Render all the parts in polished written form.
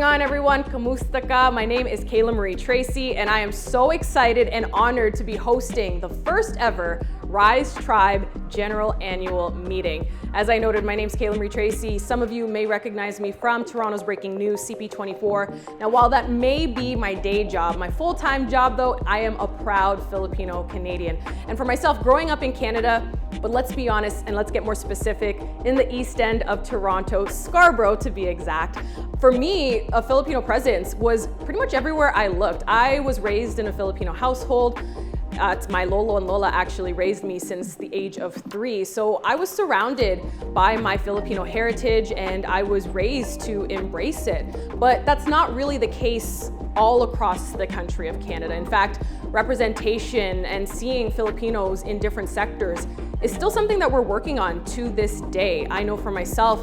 on, everyone? Kamusta ka? My name is Kayla-Marie Tracy, and I am so excited and honored to be hosting the first ever Rise Tribe General Annual Meeting. As I noted, my name is Kayla-Marie Tracy. Some of you may recognize me from Toronto's Breaking News, CP24. Now, while that may be my day job, my full-time job though, I am a proud Filipino Canadian. And for myself, growing up in Canada, but let's be honest and let's get more specific, in the east end of Toronto, Scarborough to be exact, for me, a Filipino presence was pretty much everywhere I looked. I was raised in a Filipino household. My Lolo and Lola actually raised me since the age of 3. So I was surrounded by my Filipino heritage and I was raised to embrace it. But that's not really the case all across the country of Canada. In fact, representation and seeing Filipinos in different sectors is still something that we're working on to this day. I know for myself,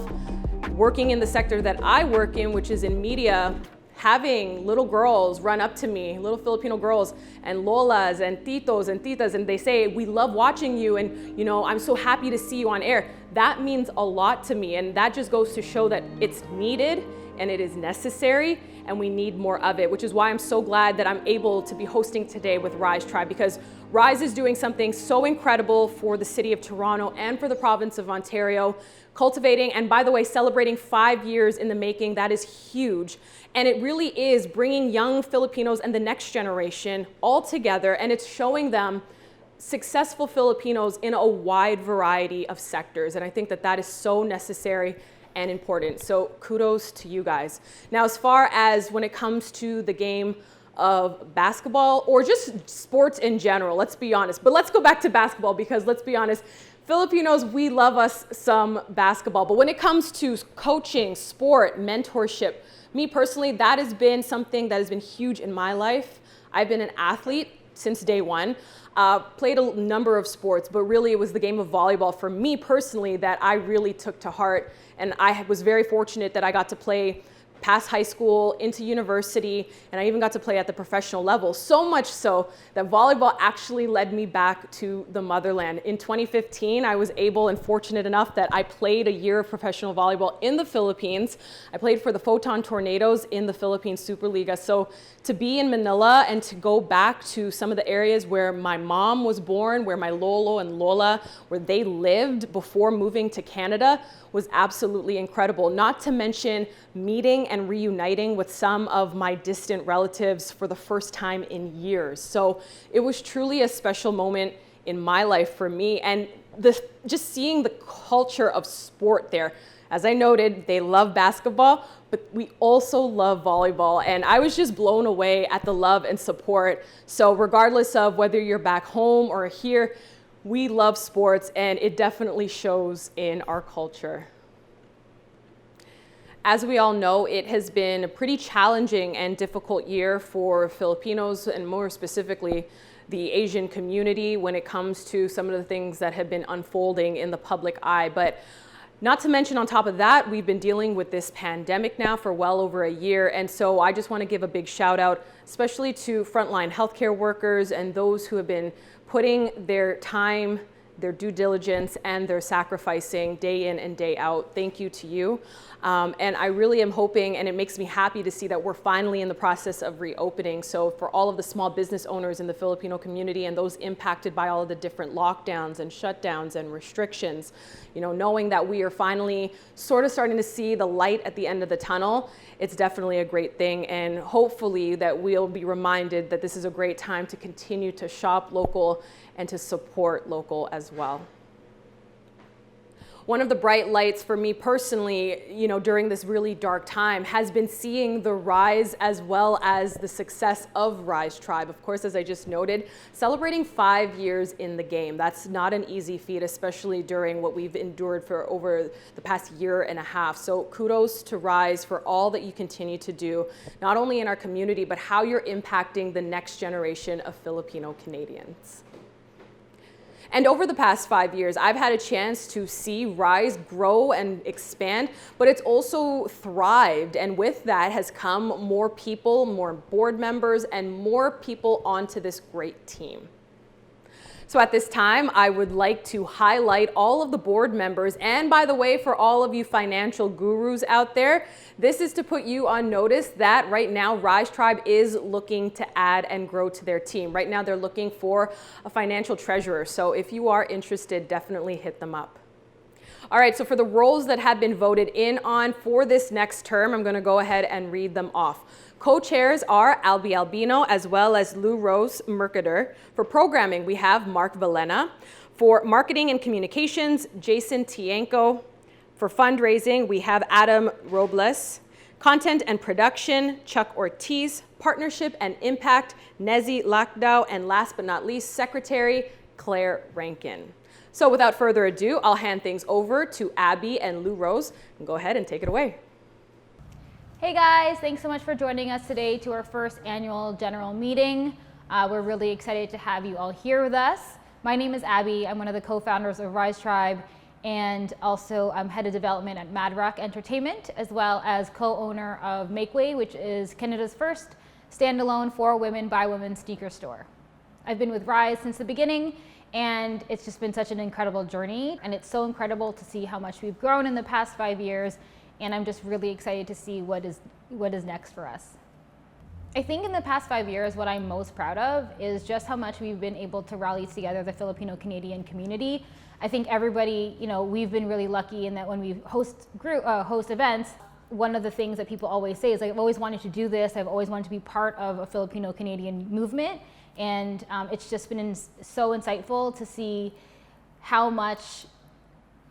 working in the sector that I work in, which is in media, having little girls run up to me, little Filipino girls and lolas and titos and titas, and they say, "We love watching you, and I'm so happy to see you on air." That means a lot to me, and that just goes to show that it's needed and it is necessary, and we need more of it, which is why I'm so glad that I'm able to be hosting today with Rise Tribe, because Rise is doing something so incredible for the city of Toronto and for the province of Ontario, cultivating, and by the way, celebrating 5 years in the making. That is huge. And it really is bringing young Filipinos and the next generation all together, and it's showing them successful Filipinos in a wide variety of sectors. And I think that that is so necessary and important. So kudos to you guys. Now, as far as when it comes to the game of basketball or just sports in general, let's be honest, but let's go back to basketball, because let's be honest, Filipinos, we love us some basketball. But when it comes to coaching, sport, mentorship, me personally, that has been something that has been huge in my life. I've been an athlete since day one. Played a number of sports, but really it was the game of volleyball for me personally that I really took to heart. And I was very fortunate that I got to play past high school into university, and I even got to play at the professional level. So much so that volleyball actually led me back to the motherland. In 2015, I was able and fortunate enough that I played a year of professional volleyball in the Philippines. I played for the Photon Tornadoes in the Philippine Superliga. So to be in Manila and to go back to some of the areas where my mom was born, where my Lolo and Lola, where they lived before moving to Canada, was absolutely incredible. Not to mention meeting and reuniting with some of my distant relatives for the first time in years. So it was truly a special moment in my life for me, and just seeing the culture of sport there. As I noted, they love basketball, but we also love volleyball, and I was just blown away at the love and support. So regardless of whether you're back home or here, we love sports, and it definitely shows in our culture. As we all know, it has been a pretty challenging and difficult year for Filipinos, and more specifically, the Asian community, when it comes to some of the things that have been unfolding in the public eye. But not to mention, on top of that, we've been dealing with this pandemic now for well over a year. And so I just want to give a big shout out, especially to frontline healthcare workers and those who have been putting their time, their due diligence, and their sacrificing day in and day out. Thank you to you. And I really am hoping, and it makes me happy to see that we're finally in the process of reopening. So for all of the small business owners in the Filipino community and those impacted by all of the different lockdowns and shutdowns and restrictions, knowing that we are finally sort of starting to see the light at the end of the tunnel, it's definitely a great thing. And hopefully that we'll be reminded that this is a great time to continue to shop local and to support local as well. One of the bright lights for me personally, during this really dark time, has been seeing the rise as well as the success of Rise Tribe. Of course, as I just noted, celebrating 5 years in the game. That's not an easy feat, especially during what we've endured for over the past year and a half. So kudos to Rise for all that you continue to do, not only in our community, but how you're impacting the next generation of Filipino Canadians. And over the past 5 years, I've had a chance to see Rise grow and expand, but it's also thrived. And with that has come more people, more board members, and more people onto this great team. So at this time, I would like to highlight all of the board members. And by the way, for all of you financial gurus out there, this is to put you on notice that right now Rise Tribe is looking to add and grow to their team. Right now they're looking for a financial treasurer. So if you are interested, definitely hit them up. All right, so for the roles that have been voted in on for this next term, I'm going to go ahead and read them off. Co-chairs are Albie Albino as well as Lou Rose Mercader. For programming, we have Mark Valena. For marketing and communications, Jason Tienko. For fundraising, we have Adam Robles. Content and production, Chuck Ortiz. Partnership and impact, Nezi Lakdao. And last but not least, secretary, Claire Rankin. So without further ado, I'll hand things over to Abby and Lou Rose. And go ahead and take it away. Hey guys, thanks so much for joining us today to our first annual general meeting. We're really excited to have you all here with us. My name is Abby. I'm one of the co-founders of Rise Tribe, and also I'm head of development at Mad Rock Entertainment, as well as co-owner of Makeway, which is Canada's first standalone for women by women sneaker store. I've been with Rise since the beginning, and it's just been such an incredible journey, and it's so incredible to see how much we've grown in the past 5 years. And I'm just really excited to see what is next for us. I think in the past 5 years, what I'm most proud of is just how much we've been able to rally together the Filipino-Canadian community. I think everybody, we've been really lucky in that when we host events, one of the things that people always say is, I've always wanted to do this, I've always wanted to be part of a Filipino-Canadian movement. And it's just been so insightful to see how much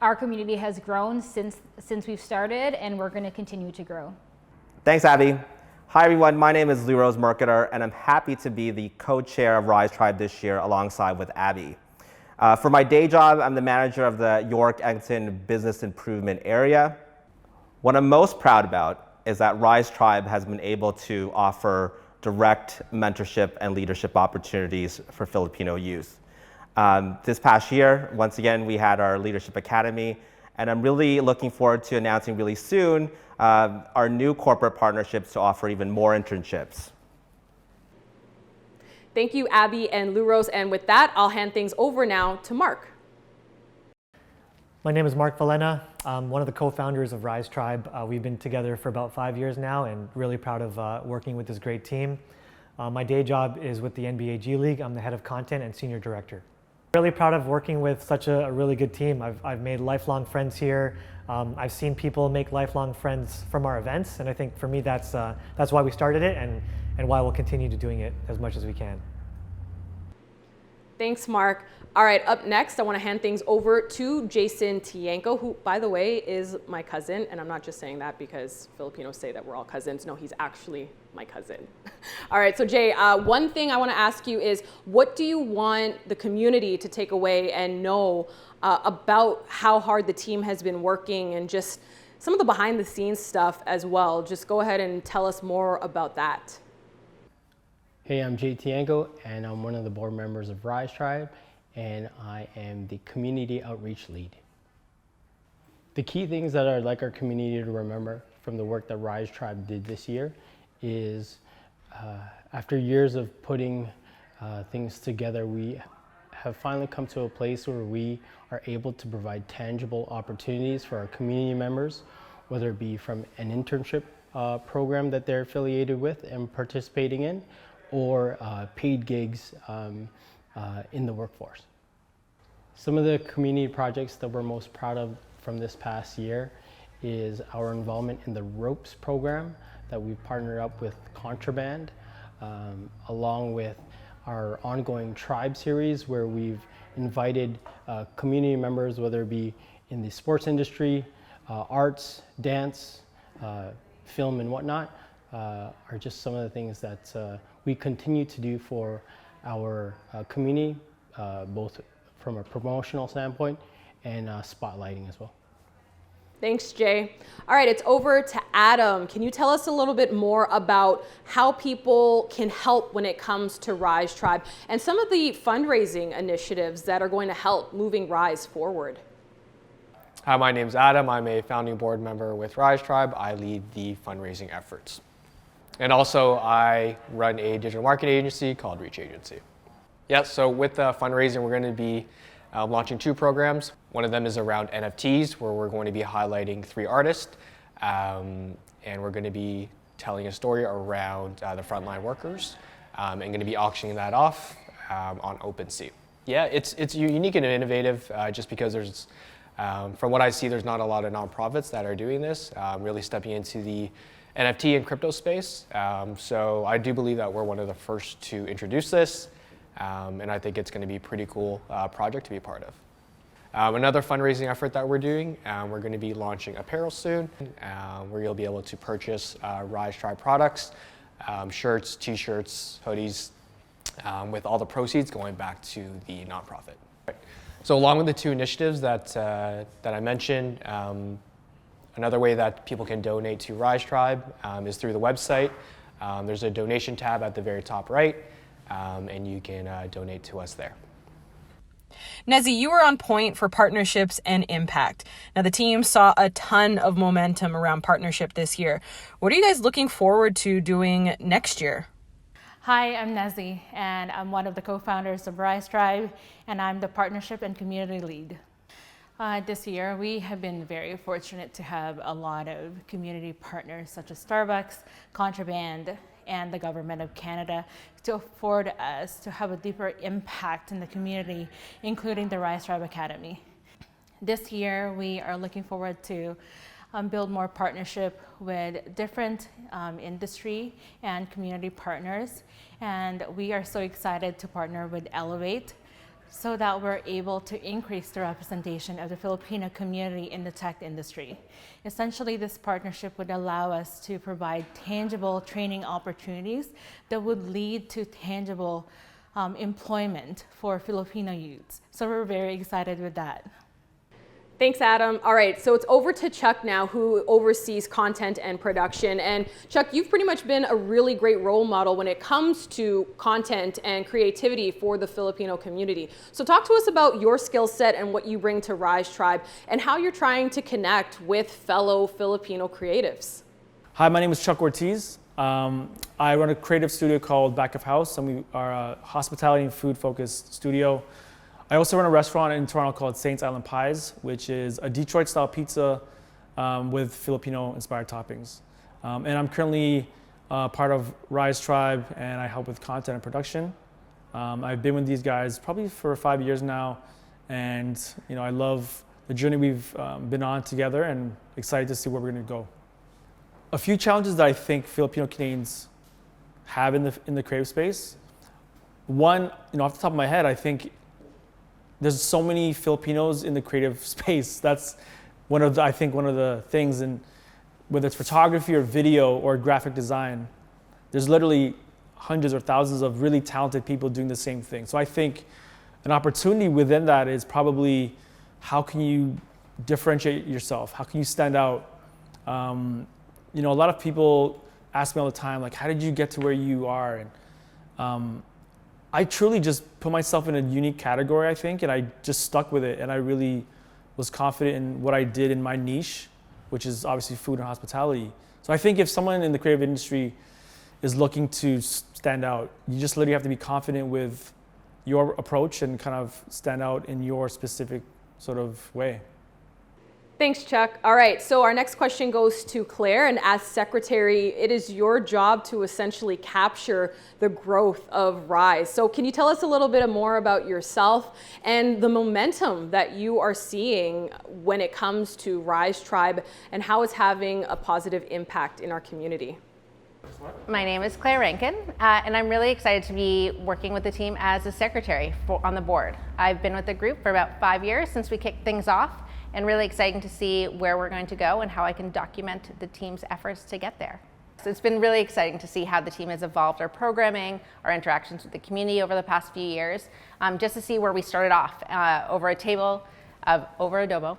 our community has grown since we've started, and we're going to continue to grow. Thanks, Abby. Hi, everyone. My name is Lou Rose Mercader, and I'm happy to be the co-chair of Rise Tribe this year alongside with Abby. For my day job, I'm the manager of the York-Eglinton Business Improvement Area. What I'm most proud about is that Rise Tribe has been able to offer direct mentorship and leadership opportunities for Filipino youth. This past year, once again, we had our Leadership Academy, and I'm really looking forward to announcing really soon our new corporate partnerships to offer even more internships. Thank you, Abby and Lou Rose. And with that, I'll hand things over now to Mark. My name is Mark Valena. I'm one of the co-founders of Rise Tribe. We've been together for about 5 years now, and really proud of working with this great team. My day job is with the NBA G League. I'm the head of content and senior director. Really proud of working with such a really good team. I've made lifelong friends here. I've seen people make lifelong friends from our events, and I think for me that's why we started it and why we'll continue to doing it as much as we can. Thanks, Mark. All right, up next, I want to hand things over to Jason Tienko, who, by the way, is my cousin. And I'm not just saying that because Filipinos say that we're all cousins. No, he's actually my cousin. All right, so Jay, one thing I want to ask you is, what do you want the community to take away and know about how hard the team has been working, and just some of the behind the scenes stuff as well? Just go ahead and tell us more about that. Hey, I'm Jay Tienko, and I'm one of the board members of Rise Tribe, and I am the community outreach lead. The key things that I'd like our community to remember from the work that Rise Tribe did this year is after years of putting things together, we have finally come to a place where we are able to provide tangible opportunities for our community members, whether it be from an internship program that they're affiliated with and participating in, or paid gigs in the workforce. Some of the community projects that we're most proud of from this past year is our involvement in the ROPES program that we've partnered up with Contraband, along with our ongoing Tribe series, where we've invited community members, whether it be in the sports industry, arts, dance, film and whatnot, are just some of the things that we continue to do for our community, both from a promotional standpoint and spotlighting as well. Thanks, Jay. All right, it's over to Adam. Can you tell us a little bit more about how people can help when it comes to Rise Tribe and some of the fundraising initiatives that are going to help moving Rise forward? Hi, my name's Adam. I'm a founding board member with Rise Tribe. I lead the fundraising efforts. And also, I run a digital marketing agency called Reach Agency. Yeah, so with fundraising, we're going to be launching 2 programs. One of them is around NFTs, where we're going to be highlighting 3 artists, and we're going to be telling a story around the frontline workers, and going to be auctioning that off on OpenSea. Yeah, it's unique and innovative just because there's, from what I see, there's not a lot of nonprofits that are doing this, really stepping into the NFT and crypto space. So I do believe that we're one of the first to introduce this, and I think it's going to be a pretty cool project to be a part of. Another fundraising effort that we're doing, we're going to be launching apparel soon, where you'll be able to purchase Rise Tribe products, shirts, t-shirts, hoodies, with all the proceeds going back to the nonprofit. So along with the 2 initiatives that I mentioned, another way that people can donate to Rise Tribe is through the website. There's a donation tab at the very top right, and you can donate to us there. Nezzy, you were on point for partnerships and impact. Now, the team saw a ton of momentum around partnership this year. What are you guys looking forward to doing next year? Hi, I'm Nezzy, and I'm one of the co-founders of Rise Tribe, and I'm the partnership and community lead. This year, we have been very fortunate to have a lot of community partners such as Starbucks, Contraband, and the Government of Canada to afford us to have a deeper impact in the community, including the Rise Tribe Academy. This year, we are looking forward to build more partnership with different industry and community partners. And we are so excited to partner with Elevate so that we're able to increase the representation of the Filipino community in the tech industry. Essentially, this partnership would allow us to provide tangible training opportunities that would lead to tangible employment for Filipino youths. So we're very excited with that. Thanks, Adam. All right, so it's over to Chuck now, who oversees content and production. And Chuck, you've pretty much been a really great role model when it comes to content and creativity for the Filipino community. So talk to us about your skill set and what you bring to Rise Tribe and how you're trying to connect with fellow Filipino creatives. Hi, my name is Chuck Ortiz. I run a creative studio called Back of House, and we are a hospitality and food focused studio. I also run a restaurant in Toronto called Saints Island Pies, which is a Detroit-style pizza with Filipino-inspired toppings. And I'm currently part of Rise Tribe, and I help with content and production. I've been with these guys probably for 5 years now, and I love the journey we've been on together, and excited to see where we're going to go. A few challenges that I think Filipino Canadians have in the creative space. One, off the top of my head, I think there's so many Filipinos in the creative space. That's one of the things, and whether it's photography or video or graphic design, there's literally hundreds or thousands of really talented people doing the same thing. So I think an opportunity within that is probably how can you differentiate yourself? How can you stand out? A lot of people ask me all the time, like, how did you get to where you are? And I truly just put myself in a unique category, I think, and I just stuck with it. And I really was confident in what I did in my niche, which is obviously food and hospitality. So I think if someone in the creative industry is looking to stand out, you just literally have to be confident with your approach and kind of stand out in your specific sort of way. Thanks, Chuck. All right, so our next question goes to Claire, and as secretary, it is your job to essentially capture the growth of Rise. So can you tell us a little bit more about yourself and the momentum that you are seeing when it comes to Rise Tribe and how it's having a positive impact in our community? My name is Claire Rankin, and I'm really excited to be working with the team as a secretary on the board. I've been with the group for about 5 years since we kicked things off, and really exciting to see where we're going to go and how I can document the team's efforts to get there. So it's been really exciting to see how the team has evolved our programming, our interactions with the community over the past few years, just to see where we started off over a table over adobo,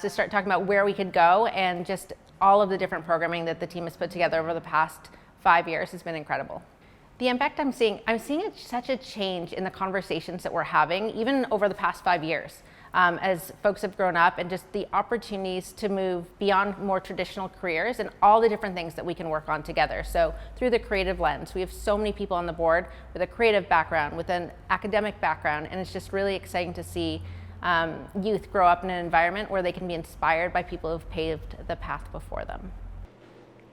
to start talking about where we could go, and just all of the different programming that the team has put together over the past 5 years has been incredible. The impact I'm seeing such a change in the conversations that we're having, even over the past 5 years. as folks have grown up, and just the opportunities to move beyond more traditional careers and all the different things that we can work on together. So through the creative lens, we have so many people on the board with a creative background, with an academic background, and it's just really exciting to see youth grow up in an environment where they can be inspired by people who've paved the path before them.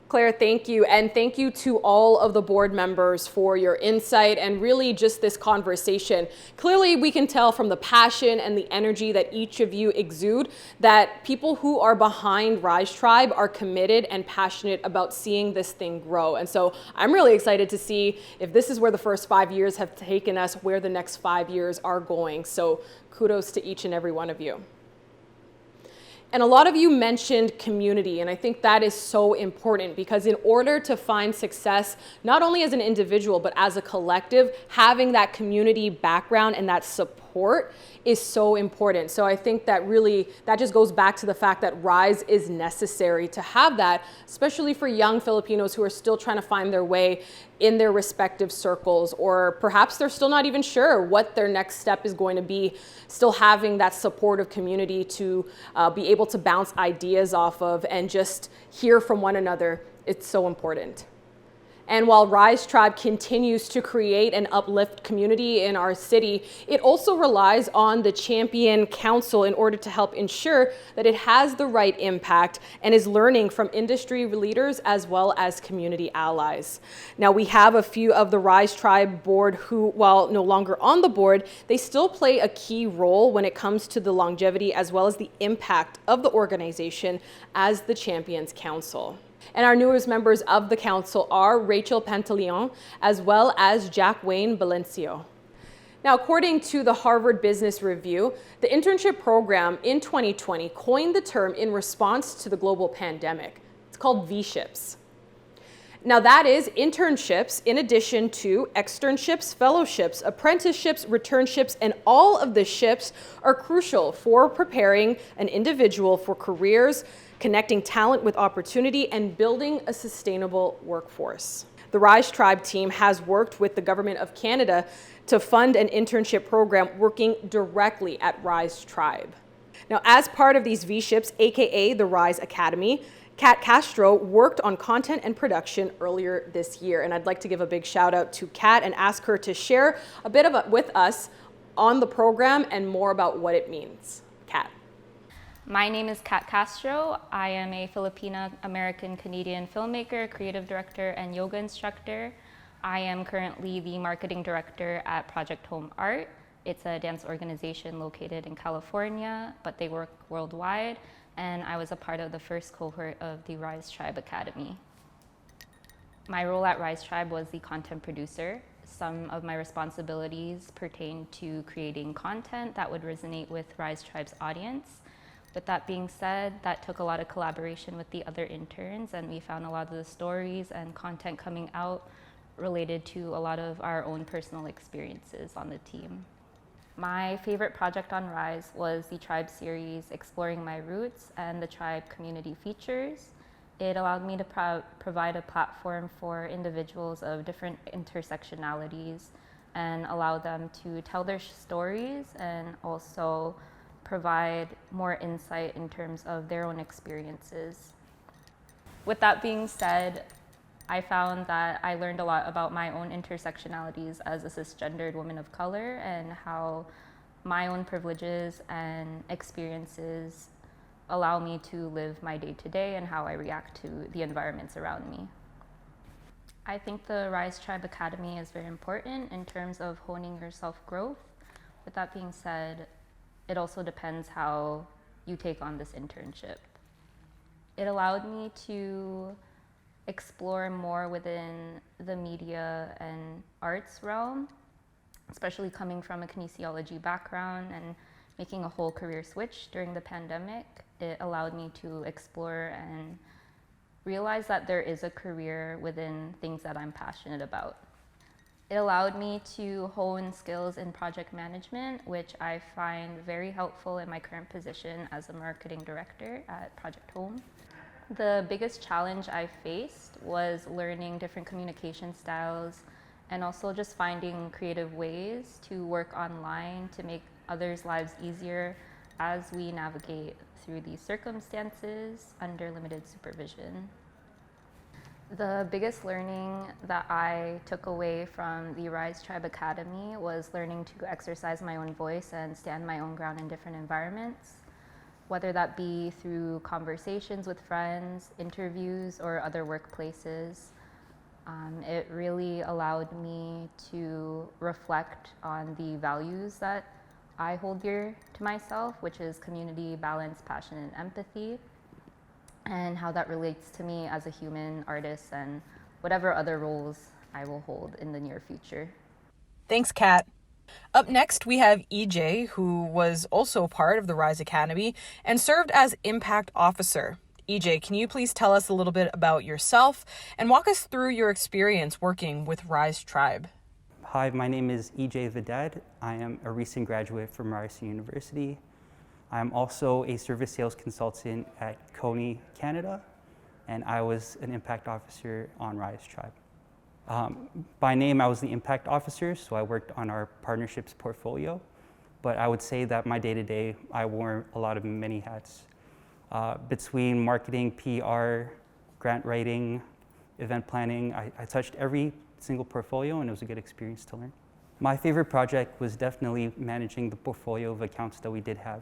Claire, thank you. And thank you to all of the board members for your insight and really just this conversation. Clearly, we can tell from the passion and the energy that each of you exude that people who are behind Rise Tribe are committed and passionate about seeing this thing grow. And so I'm really excited to see if this is where the first 5 years have taken us, where the next 5 years are going. So kudos to each and every one of you. And a lot of you mentioned community, and I think that is so important because in order to find success, not only as an individual, but as a collective, having that community background and that support is so important. So I think that really, that just goes back to the fact that Rise is necessary to have that, especially for young Filipinos who are still trying to find their way in their respective circles, or perhaps they're still not even sure what their next step is going to be, still having that supportive community to be able to bounce ideas off of and just hear from one another. It's so important. And while Rise Tribe continues to create and uplift community in our city, it also relies on the Champion Council in order to help ensure that it has the right impact and is learning from industry leaders as well as community allies. Now, we have a few of the Rise Tribe board who, while no longer on the board, they still play a key role when it comes to the longevity as well as the impact of the organization as the Champions Council. And our newest members of the council are Rachel Pantaleon, as well as Jack Wayne Valencio. Now, according to the Harvard Business Review, the internship program in 2020 coined the term in response to the global pandemic. It's called V-ships. Now that is internships in addition to externships, fellowships, apprenticeships, returnships, and all of the ships are crucial for preparing an individual for careers, connecting talent with opportunity, and building a sustainable workforce. The Rise Tribe team has worked with the Government of Canada to fund an internship program working directly at Rise Tribe. Now, as part of these V-ships, aka the Rise Academy, Kat Castro worked on content and production earlier this year, and I'd like to give a big shout out to Kat and ask her to share a bit with us on the program and more about what it means. Kat. My name is Kat Castro. I am a Filipino-American-Canadian filmmaker, creative director, and yoga instructor. I am currently the marketing director at Project Home Art. It's a dance organization located in California, but they work worldwide. And I was a part of the first cohort of the Rise Tribe Academy. My role at Rise Tribe was the content producer. Some of my responsibilities pertain to creating content that would resonate with Rise Tribe's audience. With that being said, that took a lot of collaboration with the other interns, and we found a lot of the stories and content coming out related to a lot of our own personal experiences on the team. My favorite project on Rise was the Tribe series, Exploring My Roots, and the Tribe community features. It allowed me to provide a platform for individuals of different intersectionalities and allow them to tell their stories and also provide more insight in terms of their own experiences. With that being said, I found that I learned a lot about my own intersectionalities as a cisgendered woman of color and how my own privileges and experiences allow me to live my day-to-day and how I react to the environments around me. I think the Rise Tribe Academy is very important in terms of honing your self-growth. With that being said, it also depends how you take on this internship. It allowed me to explore more within the media and arts realm, especially coming from a kinesiology background and making a whole career switch during the pandemic. It allowed me to explore and realize that there is a career within things that I'm passionate about. It allowed me to hone skills in project management, which I find very helpful in my current position as a marketing director at Project Home. The biggest challenge I faced was learning different communication styles and also just finding creative ways to work online to make others' lives easier as we navigate through these circumstances under limited supervision. The biggest learning that I took away from the Rise Tribe Academy was learning to exercise my own voice and stand my own ground in different environments, whether that be through conversations with friends, interviews, or other workplaces. It really allowed me to reflect on the values that I hold dear to myself, which is community, balance, passion, and empathy, and how that relates to me as a human, artist, and whatever other roles I will hold in the near future. Thanks, Kat. Up next, we have EJ, who was also part of the Rise Academy and served as Impact Officer. EJ, can you please tell us a little bit about yourself and walk us through your experience working with Rise Tribe? Hi, my name is EJ Vidad. I am a recent graduate from Ryerson University. I'm also a service sales consultant at Coney, Canada, and I was an Impact Officer on Rise Tribe. By name, I was the Impact Officer, so I worked on our partnerships portfolio, but I would say that my day-to-day, I wore a lot of many hats. Between marketing, PR, grant writing, event planning, I touched every single portfolio, and it was a good experience to learn. My favorite project was definitely managing the portfolio of accounts that we did have.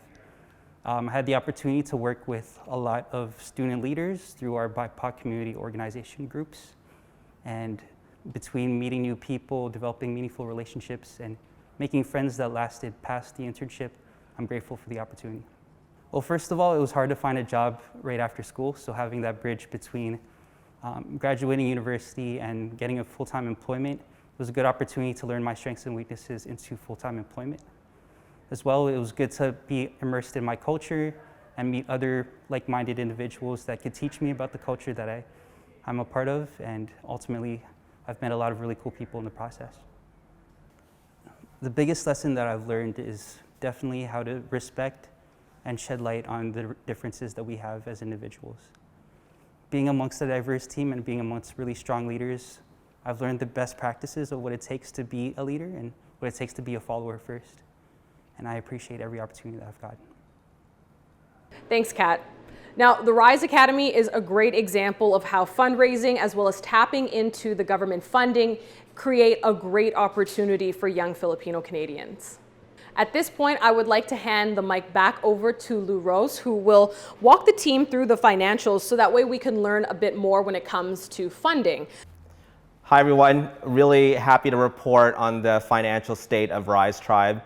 I had the opportunity to work with a lot of student leaders through our BIPOC community organization groups, and between meeting new people, developing meaningful relationships, and making friends that lasted past the internship, I'm grateful for the opportunity. Well, first of all, it was hard to find a job right after school, so having that bridge between graduating university and getting a full-time employment was a good opportunity to learn my strengths and weaknesses into full-time employment. As well, it was good to be immersed in my culture and meet other like-minded individuals that could teach me about the culture that I'm a part of, and ultimately, I've met a lot of really cool people in the process. The biggest lesson that I've learned is definitely how to respect and shed light on the differences that we have as individuals. Being amongst a diverse team and being amongst really strong leaders, I've learned the best practices of what it takes to be a leader and what it takes to be a follower first. And I appreciate every opportunity that I've gotten. Thanks, Kat. Now, the Rise Academy is a great example of how fundraising as well as tapping into the government funding create a great opportunity for young Filipino Canadians. At this point, I would like to hand the mic back over to Lou Rose, who will walk the team through the financials so that way we can learn a bit more when it comes to funding. Hi everyone, really happy to report on the financial state of Rise Tribe.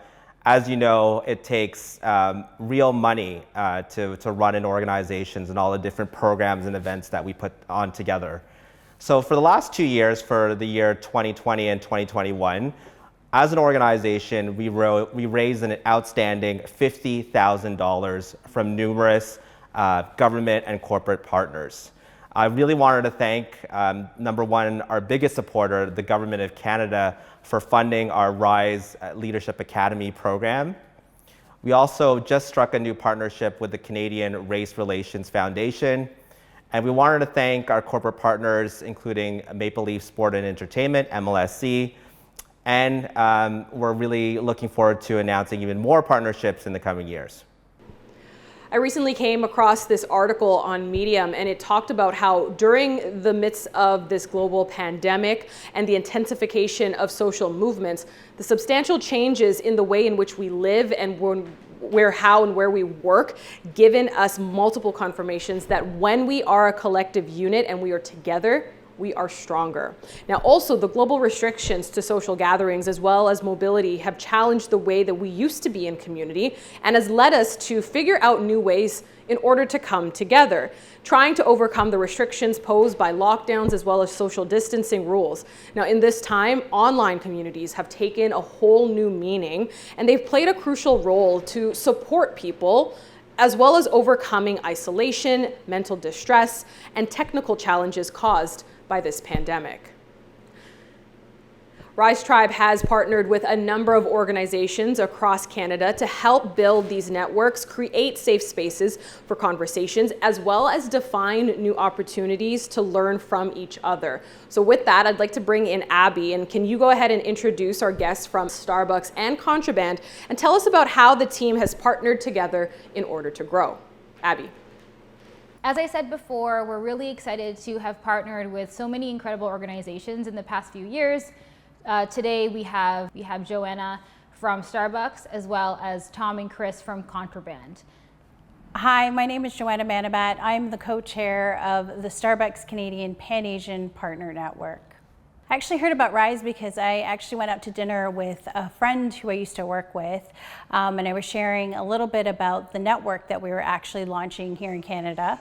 As you know, it takes real money to run an organizations and all the different programs and events that we put on together. So for the last 2 years, for the year 2020 and 2021, as an organization, we raised an outstanding $50,000 from numerous government and corporate partners. I really wanted to thank, number one, our biggest supporter, the Government of Canada, for funding our Rise Leadership Academy program. We also just struck a new partnership with the Canadian Race Relations Foundation. And we wanted to thank our corporate partners, including Maple Leaf Sport and Entertainment, MLSC, and we're really looking forward to announcing even more partnerships in the coming years. I recently came across this article on Medium, and it talked about how during the midst of this global pandemic and the intensification of social movements, the substantial changes in the way in which we live and where we work, given us multiple confirmations that when we are a collective unit and we are together, we are stronger. Now, also, the global restrictions to social gatherings as well as mobility have challenged the way that we used to be in community and has led us to figure out new ways in order to come together, trying to overcome the restrictions posed by lockdowns as well as social distancing rules. Now, in this time, online communities have taken a whole new meaning, and they've played a crucial role to support people as well as overcoming isolation, mental distress, and technical challenges caused by this pandemic. Rise Tribe has partnered with a number of organizations across Canada to help build these networks, create safe spaces for conversations, as well as define new opportunities to learn from each other. So with that, I'd like to bring in Abby, and can you go ahead and introduce our guests from Starbucks and Contraband and tell us about how the team has partnered together in order to grow? Abby. As I said before, we're really excited to have partnered with so many incredible organizations in the past few years. Today we have Joanna from Starbucks, as well as Tom and Chris from Contraband. Hi, my name is Joanna Manabat. I'm the co-chair of the Starbucks Canadian Pan-Asian Partner Network. I actually heard about Rise because I actually went out to dinner with a friend who I used to work with, and I was sharing a little bit about the network that we were actually launching here in Canada.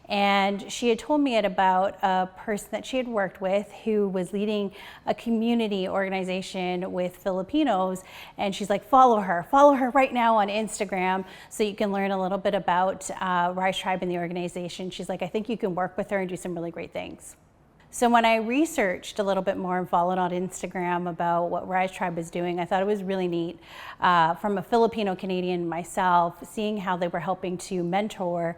And she had told me about a person that she had worked with who was leading a community organization with Filipinos. And she's like, follow her right now on Instagram so you can learn a little bit about Rise Tribe and the organization. She's like, I think you can work with her and do some really great things. So when I researched a little bit more and followed on Instagram about what Rise Tribe is doing, I thought it was really neat. From a Filipino Canadian myself, seeing how they were helping to mentor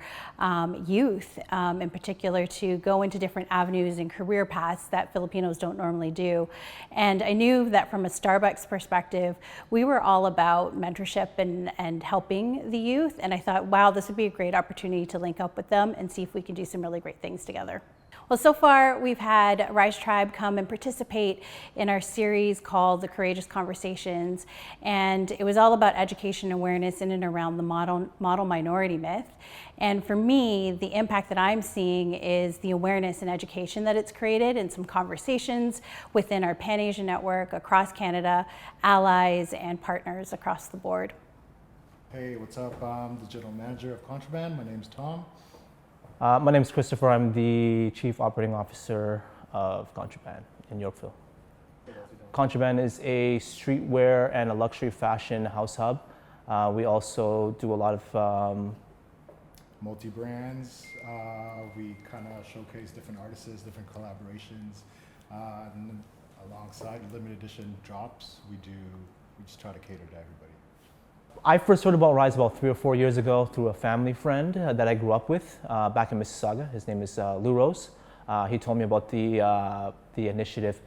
youth, in particular, to go into different avenues and career paths that Filipinos don't normally do. And I knew that from a Starbucks perspective, we were all about mentorship and helping the youth. And I thought, wow, this would be a great opportunity to link up with them and see if we can do some really great things together. Well, so far we've had Rise Tribe come and participate in our series called The Courageous Conversations, and it was all about education awareness in and around the model minority myth. And for me, the impact that I'm seeing is the awareness and education that it's created and some conversations within our Pan-Asian network across Canada, allies and partners across the board. Hey, what's up? I'm the general manager of Contraband. My name's Tom. My name is Christopher. I'm the Chief Operating Officer of Contraband in Yorkville. Contraband is a streetwear and a luxury fashion house hub. We also do a lot of multi-brands. We kind of showcase different artists, different collaborations. And alongside limited edition drops, we just try to cater to everybody. I first heard about Rise about 3 or 4 years ago through a family friend that I grew up with back in Mississauga. His name is Lou Rose. He told me about the initiative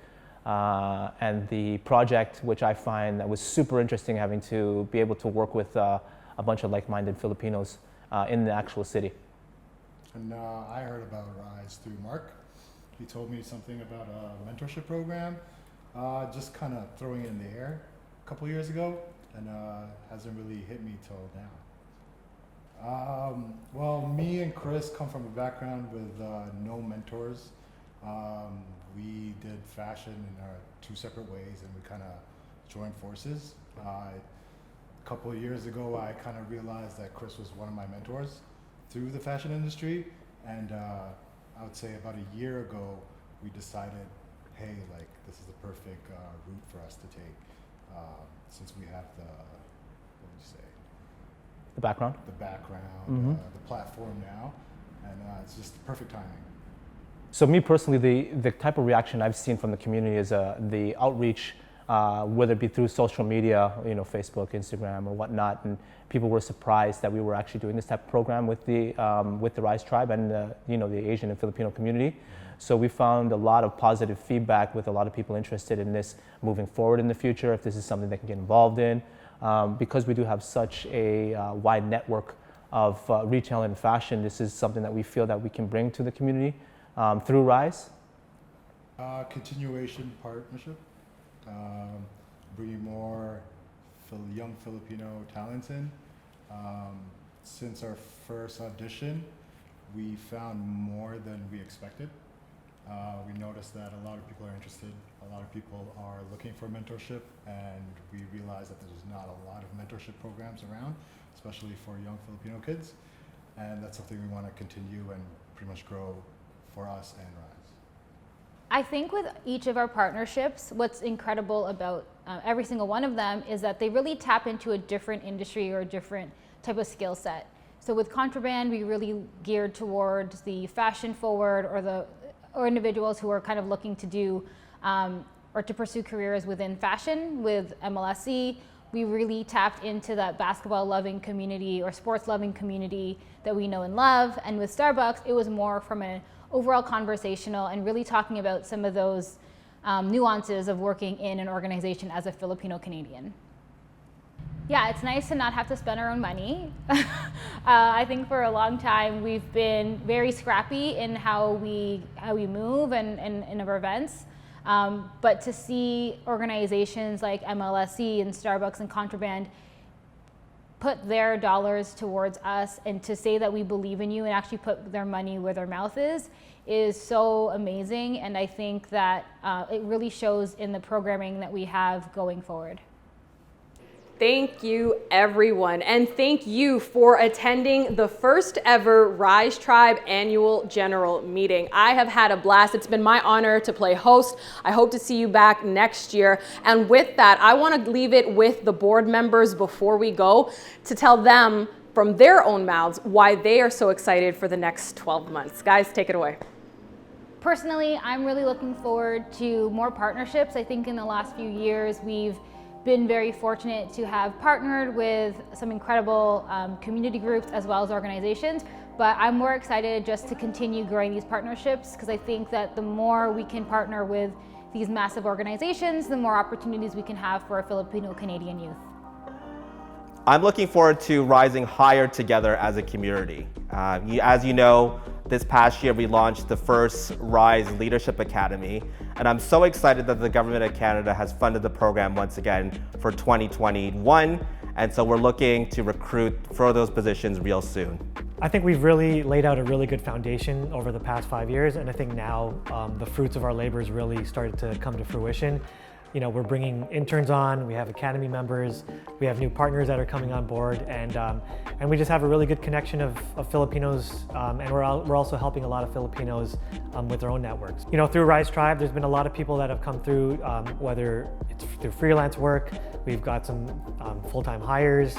and the project, which I find that was super interesting, having to be able to work with a bunch of like-minded Filipinos in the actual city. And I heard about Rise through Mark. He told me something about a mentorship program, just kind of throwing it in the air a couple years ago. And hasn't really hit me till now. Well, me and Chris come from a background with no mentors. We did fashion in our 2 separate ways, and we kind of joined forces. A couple of years ago, I kind of realized that Chris was one of my mentors through the fashion industry, and I would say about a year ago, we decided, hey, like this is the perfect route for us to take. Since we have the, what would you say? The background? The background, the platform now, and it's just the perfect timing. So me personally, the type of reaction I've seen from the community is the outreach, whether it be through social media, Facebook, Instagram, or whatnot, and people were surprised that we were actually doing this type of program with the Rise Tribe and the Asian and Filipino community. So we found a lot of positive feedback with a lot of people interested in this moving forward in the future, if this is something they can get involved in. Because we do have such a wide network of retail and fashion, this is something that we feel that we can bring to the community through Rise. Continuation partnership, bringing more young Filipino talents in. Since our first audition, we found more than we expected. We noticed that a lot of people are interested, a lot of people are looking for mentorship, and we realized that there's not a lot of mentorship programs around, especially for young Filipino kids, and that's something we want to continue and pretty much grow for us and Rise. I think with each of our partnerships, what's incredible about every single one of them is that they really tap into a different industry or a different type of skill set. So with Contraband, we really geared towards the fashion forward or individuals who are kind of looking to do or to pursue careers within fashion with MLSE. We really tapped into that basketball loving community or sports loving community that we know and love. And with Starbucks, it was more from an overall conversational and really talking about some of those nuances of working in an organization as a Filipino Canadian. Yeah, it's nice to not have to spend our own money. I think for a long time we've been very scrappy in how we move and in our events. But to see organizations like MLSE and Starbucks and Contraband put their dollars towards us and to say that we believe in you and actually put their money where their mouth is so amazing. And I think that it really shows in the programming that we have going forward. Thank you, everyone. And thank you for attending the first ever Rise Tribe annual general meeting. I have had a blast. It's been my honor to play host. I hope to see you back next year. And with that, I want to leave it with the board members before we go to tell them from their own mouths why they are so excited for the next 12 months. Guys, take it away. Personally, I'm really looking forward to more partnerships. I think in the last few years, we've been very fortunate to have partnered with some incredible community groups as well as organizations, but I'm more excited just to continue growing these partnerships because I think that the more we can partner with these massive organizations, the more opportunities we can have for our Filipino Canadian youth. I'm looking forward to rising higher together as a community. As you know, this past year we launched the first Rise Leadership Academy, and I'm so excited that the Government of Canada has funded the program once again for 2021, and so we're looking to recruit for those positions real soon. I think we've really laid out a really good foundation over the past 5 years, and I think now the fruits of our labors really started to come to fruition. You know, we're bringing interns on, we have academy members, we have new partners that are coming on board, and we just have a really good connection of Filipinos, and we're also helping a lot of Filipinos with their own networks. You know, through Rise Tribe, there's been a lot of people that have come through, whether it's through freelance work, we've got some full-time hires,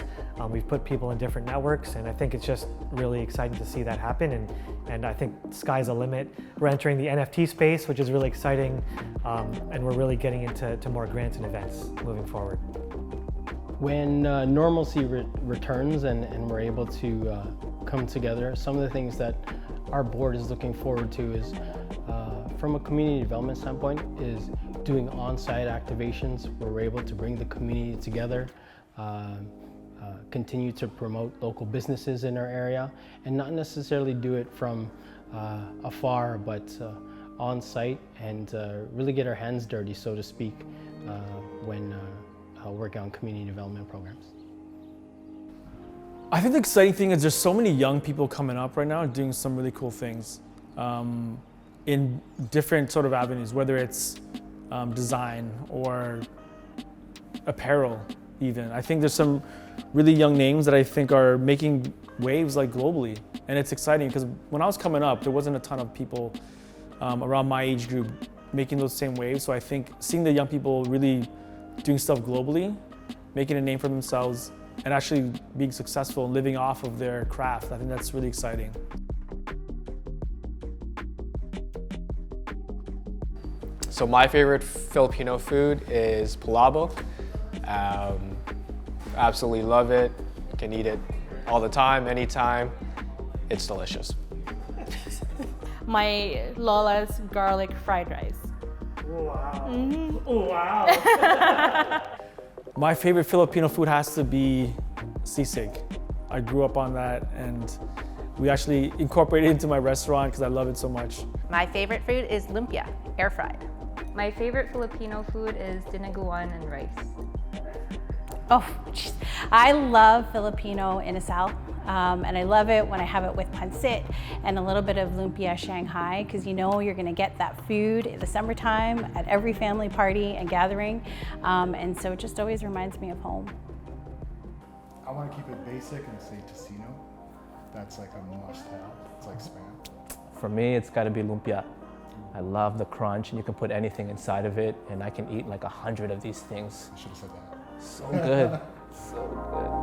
we've put people in different networks, and I think it's just really exciting to see that happen, and I think sky's the limit. We're entering the NFT space, which is really exciting, and we're really getting into more grants and events moving forward. When normalcy returns and we're able to come together, some of the things that our board is looking forward to is, from a community development standpoint, is doing on-site activations where we're able to bring the community together, continue to promote local businesses in our area, and not necessarily do it from afar, but on site, and really get our hands dirty, so to speak, when working on community development programs. I think the exciting thing is there's so many young people coming up right now doing some really cool things in different sort of avenues, whether it's design or apparel even. I think there's some really young names that I think are making waves like globally, and it's exciting because when I was coming up, there wasn't a ton of people around my age group making those same waves. So I think seeing the young people really doing stuff globally, making a name for themselves, and actually being successful and living off of their craft, I think that's really exciting. So my favorite Filipino food is palabok. Absolutely love it. Can eat it all the time, anytime. It's delicious. My Lola's garlic fried rice. Wow. Mm-hmm. Wow. My favorite Filipino food has to be sisig. I grew up on that, and we actually incorporated it into my restaurant because I love it so much. My favorite food is lumpia, air fried. My favorite Filipino food is dinuguan and rice. Oh, geez. I love Filipino inasal, and I love it when I have it with pancit and a little bit of lumpia Shanghai, because you know you're gonna get that food in the summertime at every family party and gathering, and so it just always reminds me of home. I want to keep it basic and say tocino. That's like a must-have. It's like Spam. For me, it's got to be lumpia. I love the crunch, and you can put anything inside of it, and I can eat like 100 of these things. I should have said that. So good, so good.